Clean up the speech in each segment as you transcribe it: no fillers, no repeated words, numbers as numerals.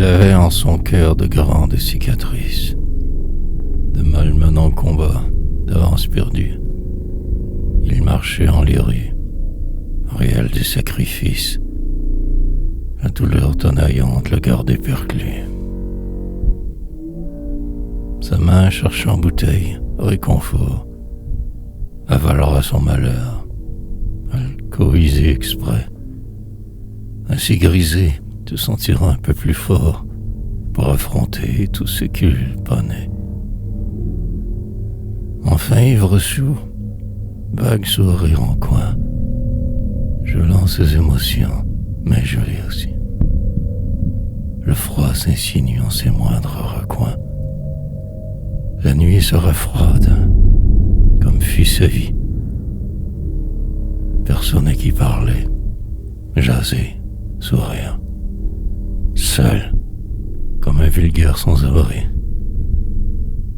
Il avait en son cœur de grandes cicatrices, de malmenants combats, d'avance perdue. Il marchait en les rues, réel des sacrifices. La douleur tenaillante le gardait perclus. Sa main cherchant bouteille, réconfort, avalera son malheur, alcoolisé exprès. Ainsi grisé, te sentira un peu plus fort pour affronter tout ce qu'il prenait. Enfin ivre sous, vague sourire en coin, gelant ses émotions, mais gelé aussi. Le froid s'insinue en ses moindres recoins. La nuit sera froide, comme fut sa vie. Personne à qui parler, jaser, sourire. Seul, comme un vulgaire sans-abri.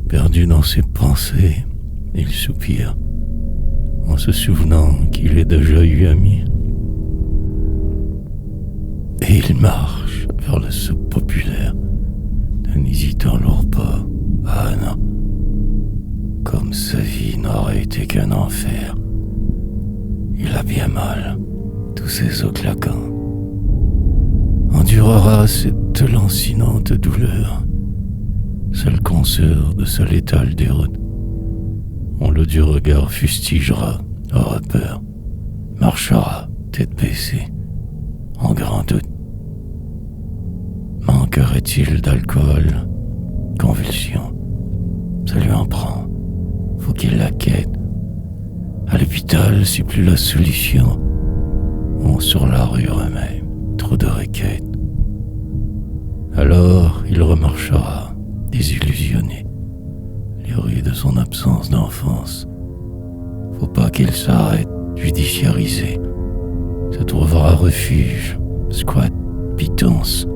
Perdu dans ses pensées, il soupire, en se souvenant qu'il est déjà eu ami. Et il marche vers le soupe populaire, d'un hésitant lourd pas. Ah non, comme sa vie n'aurait été qu'un enfer. Il a bien mal, tous ses os claquants. Endurera cette lancinante douleur, seule consoeur de sa létale déroute. On le du regard fustigera, aura peur, marchera, tête baissée, en grand doute. Manquerait-il d'alcool, convulsion? Ça lui en prend, faut qu'il la quête. À l'hôpital, c'est plus la solution. On sur la rue remet, trop de requêtes. Alors il remarchera, désillusionné, les rues de son absence d'enfance. Faut pas qu'il s'arrête, judiciarisé. Se trouvera refuge, squat, pitance.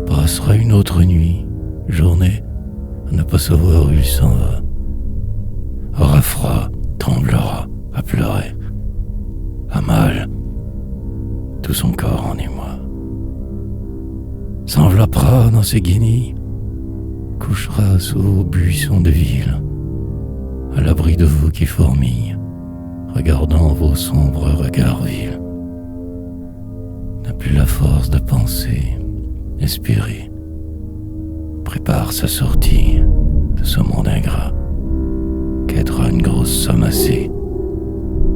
Passera une autre nuit, journée, à ne pas savoir où il s'en va. Aura froid, tremblera, à pleurer, à mal, tout son corps en émoi. S'enveloppera dans ses guenilles, couchera sous buissons de ville, à l'abri de vous qui fourmillent, regardant vos sombres regards vils. N'a plus la force de penser, espérer, prépare sa sortie de ce monde ingrat, quêtera une grosse somme assez,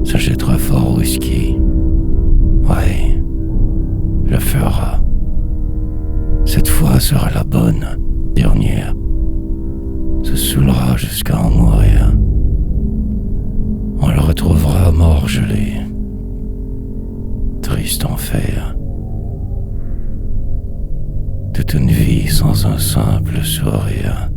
s'achètera fort au whisky. Ouais, le fera. Cette fois sera la bonne, dernière. Se saoulera jusqu'à en mourir. On le retrouvera mort gelé. Triste enfer. Toute une vie sans un simple sourire.